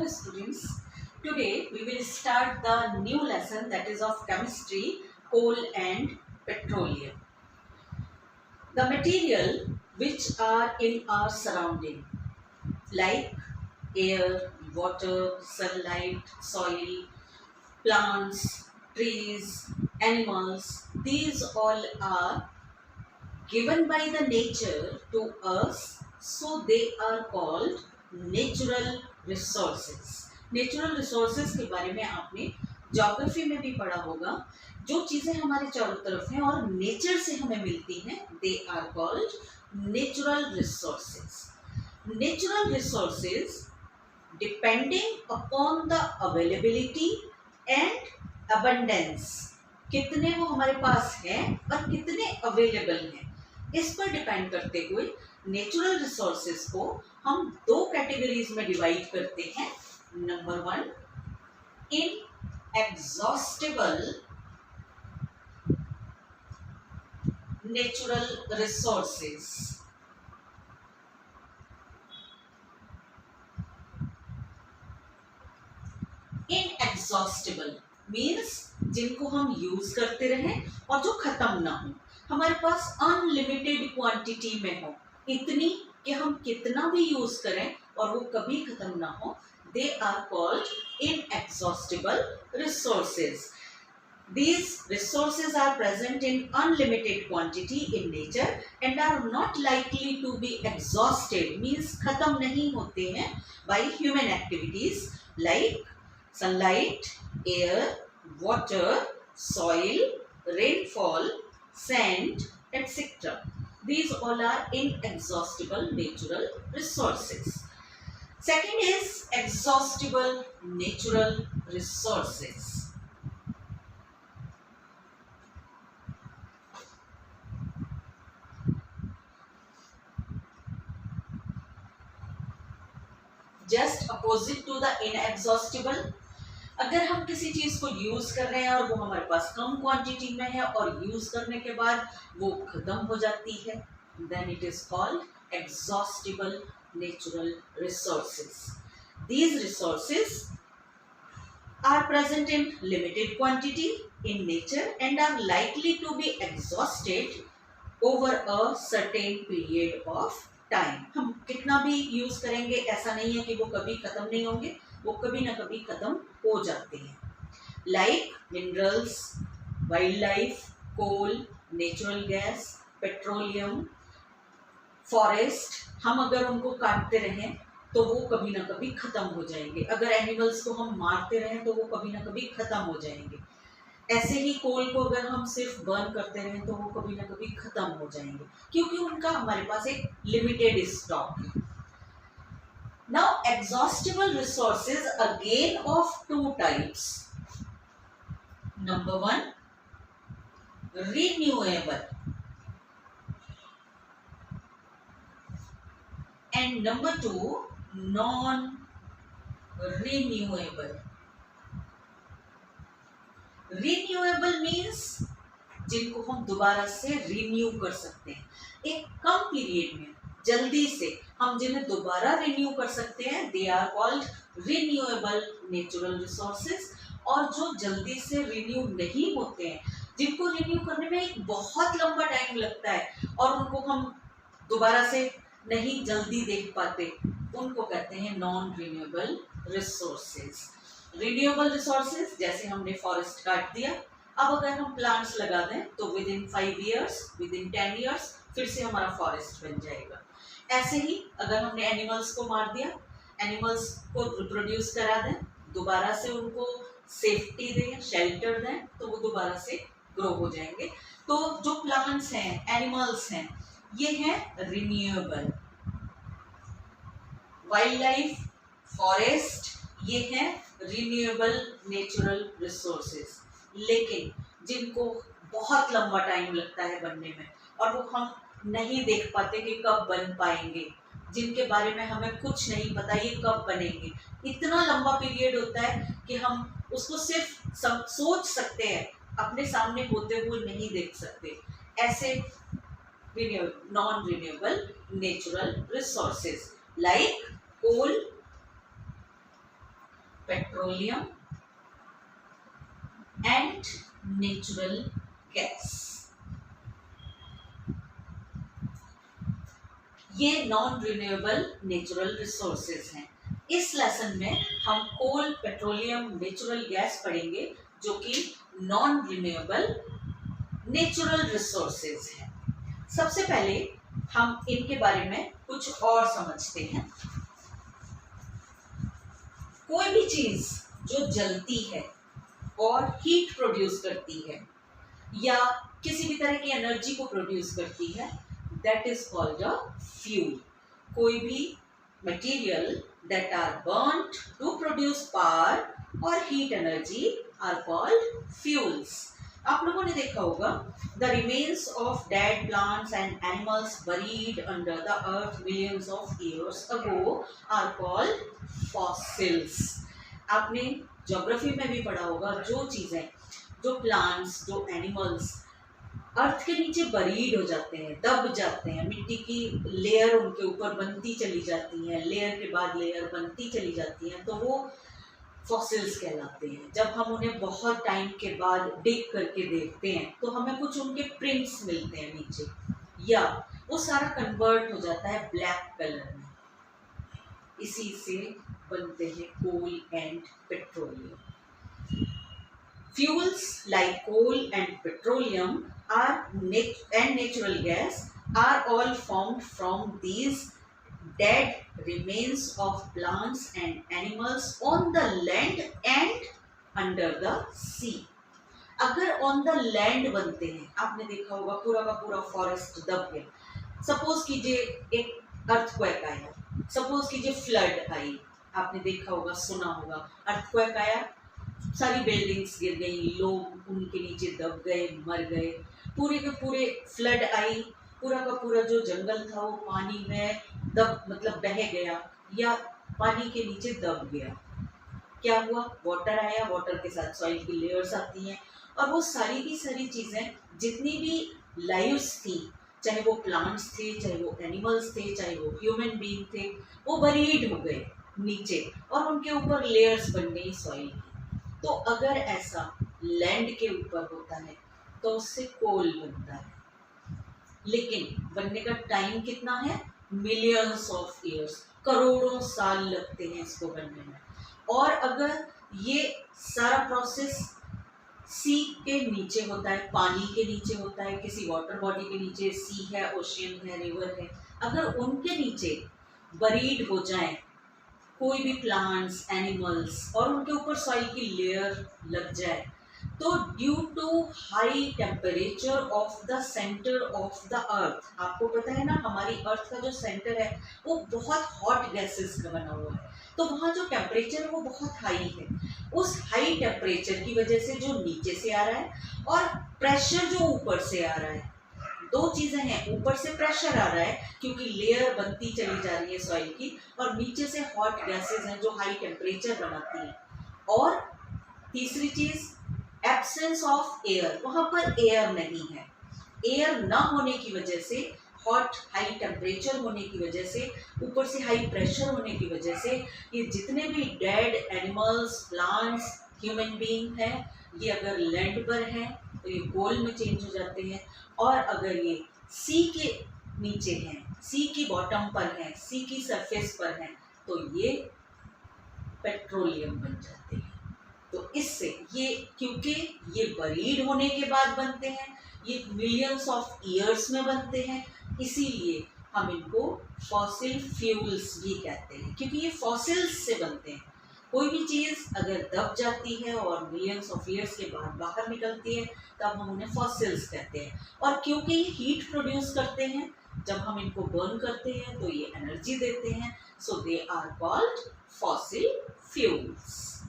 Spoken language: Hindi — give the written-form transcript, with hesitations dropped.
Hello students, today we will start the new lesson that is of chemistry, coal and petroleum. The material which are in our surrounding like air, water, sunlight, soil, plants, trees, animals, these all are given by the nature to us, so they are called natural resources. Natural resources के बारे में आपने ज्योग्राफी में भी पढ़ा होगा। जो चीजें हमारे चारों तरफ हैं और नेचर से हमें मिलती हैं, they are called natural resources. Natural resources depending upon the availability and abundance, कितने वो हमारे पास हैं और कितने अवेलेबल हैं, इस पर डिपेंड करते हुए नेचुरल रिसोर्सेज को हम दो कैटेगरीज में डिवाइड करते हैं। Number 1, inexhaustible natural resources. Inexhaustible means जिनको हम यूज करते रहें और जो खत्म ना हो, हमारे पास अनलिमिटेड क्वांटिटी में हो, इतनी कि हम कितना भी यूज करें और वो कभी खत्म ना हो। They are called inexhaustible resources. These resources are present in unlimited quantity in nature and are not likely to be exhausted, means खत्म नहीं होते हैं by human activities like sunlight, air, water, soil, rainfall, sand, etc. These all are inexhaustible natural resources. Second is exhaustible natural resources. Just opposite to the inexhaustible. अगर हम किसी चीज को यूज कर रहे हैं और वो हमारे पास कम क्वांटिटी में है और यूज करने के बाद वो खत्म हो जाती है, then it is called exhaustible natural resources. These resources are present in limited quantity in nature and are likely to be exhausted over a certain period of time. हम कितना भी यूज करेंगे, ऐसा नहीं है कि वो कभी खत्म नहीं होंगे, वो कभी ना कभी खत्म हो जाते हैं। लाइक मिनरल्स, वाइल्ड लाइफ, कोल, नेचुरल गैस, पेट्रोलियम, फॉरेस्ट, हम अगर उनको काटते रहें तो वो कभी ना कभी खत्म हो जाएंगे। अगर एनिमल्स को हम मारते रहें तो वो कभी ना कभी खत्म हो जाएंगे। ऐसे ही कोल को अगर हम सिर्फ बर्न करते रहें तो वो कभी ना कभी खत्म हो जाएंगे, क्योंकि उनका हमारे पास एक लिमिटेड स्टॉक है। Now exhaustible resources again of two types. Number 1, renewable and number 2, non renewable. Renewable means जिनको हम दोबारा से रिन्यू कर सकते हैं, एक कम पीरियड में जल्दी से हम जिन्हें दोबारा रिन्यू कर सकते हैं, they are called renewable natural resources. और जो जल्दी से रिन्यू नहीं होते हैं, जिनको रिन्यू करने में एक बहुत लंबा टाइम लगता है और उनको हम दोबारा से नहीं जल्दी देख पाते, उनको कहते हैं non renewable resources. Renewable resources जैसे हमने फॉरेस्ट काट दिया, अब अगर हम प्लांट्स लगा दें तो with in 5 years, with in 10 years फिर से हमारा फॉरेस्ट बन जाएगा। ऐसे ही अगर हमने एनिमल्स को मार दिया, एनिमल्स को रिप्रोड्यूस करा दें, दोबारा से उनको सेफ्टी दें, शेल्टर दें, तो वो दोबारा से ग्रो हो जाएंगे। तो जो प्लांट्स हैं, एनिमल्स हैं, ये हैं रिन्यूएबल। वाइल्ड लाइफ, फॉरेस्ट, ये हैं रिन्यूएबल नेचुरल रिसोर्सेज। लेकिन जिनको बहुत लंबा टाइम लगता है बनने में और वो हम नहीं देख पाते कि कब बन पाएंगे, जिनके बारे में हमें कुछ नहीं पता ये कब बनेंगे, इतना लंबा पीरियड होता है कि हम उसको सिर्फ सोच सकते हैं, अपने सामने होते हुए नहीं देख सकते। ऐसे non renewable natural resources like coal, petroleum and natural gas. ये नॉन रिन्यूएबल नेचुरल रिसोर्सेज हैं। इस लेसन में हम कोल, पेट्रोलियम, नेचुरल गैस पढ़ेंगे जो कि नॉन रिन्यूएबल नेचुरल रिसोर्सेज हैं। सबसे पहले हम इनके बारे में कुछ और समझते हैं। कोई भी चीज जो जलती है और हीट प्रोड्यूस करती है या किसी भी तरह की एनर्जी को प्रोड्यूस करती है, that is called a fuel. कोई भी material that are burnt to produce power or heat energy are called fuels. आप लोगों ने देखा होगा the remains of dead plants and animals buried under the earth millions of years ago are called fossils. आपने ज्योग्राफी में भी पढ़ा होगा जो चीजें, जो प्लांट्स, जो एनिमल्स अर्थ के नीचे बरीड हो जाते हैं, दब जाते हैं, मिट्टी की लेयर उनके ऊपर बनती चली जाती है, लेयर के बाद लेयर बनती चली जाती है, तो वो फॉसिल्स कहलाते हैं। जब हम उन्हें बहुत टाइम के बाद डिग करके देखते हैं तो हमें कुछ उनके प्रिंट्स मिलते हैं नीचे, या वो सारा कन्वर्ट हो जाता है ब्लैक कलर में। इसी से बनते हैं coal and petroleum. Fuels like coal and petroleum and natural gas are all formed from these dead remains of plants and animals on the land and under the sea. अगर on the land बनते हैं, आपने देखा होगा पूरा का पूरा फॉरेस्ट दब गया। सपोज कीजिए एक अर्थक्वेक आया, सपोज कीजिए फ्लड आई, आपने देखा होगा, सुना होगा, अर्थक्वेक आया, सारी बिल्डिंग्स गिर गई, लोग उनके नीचे दब गए, मर गए, पूरे के पूरे फ्लड आई, पूरा का पूरा जो जंगल था वो पानी में मतलब बह गया या पानी के नीचे दब गया। क्या हुआ? वाटर आया, वाटर के साथ सॉइल की लेयर्स आती हैं और वो सारी की सारी चीजें, जितनी भी लाइव्स थी, चाहे वो प्लांट्स थे, चाहे वो एनिमल्स थे, चाहे वो ह्यूमन बीइंग थे, वो बरीड हो गए नीचे और उनके ऊपर लेयर्स बन गई सॉइल की। तो अगर ऐसा लैंड के ऊपर होता है तो उससे कोल बनता है, लेकिन बनने का टाइम कितना है? मिलियंस ऑफ ईयर्स, करोड़ों साल लगते हैं इसको बनने में। और अगर ये सारा प्रोसेस सी के नीचे होता है, पानी के नीचे होता है, किसी वाटर बॉडी के नीचे, सी है, ओशियन है, रिवर है, अगर उनके नीचे बरीड हो जाए कोई भी प्लांट्स, एनिमल्स और उनके ऊपर सॉइल की लेयर लग जाए, तो due to high temperature of the centre of the earth, आपको पता है ना हमारी अर्थ का जो सेंटर है वो बहुत हॉट गैसेस का बना हुआ है, तो वहाँ जो टेम्परेचर है वो बहुत हाई है। उस हाई टेम्परेचर की वजह से जो नीचे से आ रहा है और प्रेशर जो ऊपर से आ रहा है, दो चीजें हैं, ऊपर से प्रेशर आ रहा है क्योंकि लेयर बनती चली जा रही है सॉइल की, और नीचे से हॉट गैसेस हैं जो हाई टेम्परेचर बनाती हैं। और तीसरी चीज, एब्सेंस ऑफ एयर, वहां पर एयर नहीं है। एयर ना होने की वजह से, हॉट हाई टेम्परेचर होने की वजह से, ऊपर से हाई प्रेशर होने की वजह से, ये जितने भी dead animals, plants, human being है, ये अगर लैंड पर हैं तो ये कोल में चेंज हो जाते हैं, और अगर ये सी के नीचे हैं, सी की बॉटम पर हैं, सी की सरफेस पर हैं, तो ये पेट्रोलियम बन जाते हैं। तो इससे ये, क्योंकि ये बरीड होने के बाद बनते हैं, ये मिलियंस ऑफ ईयर्स में बनते हैं, इसीलिए हम इनको फॉसिल फ्यूल्स भी कहते हैं, क्योंकि ये फॉसिल्स से बनते हैं। कोई भी चीज़ अगर दब जाती है और मिलियंस ऑफ ईयर्स के बाद बाहर निकलती है तब हम उन्हें फॉसिल्स कहते हैं। और क्योंकि ये हीट प्रोड्यूस करते हैं, जब हम इनको बर्न करते हैं तो ये एनर्जी देते हैं, so they are called fossil fuels.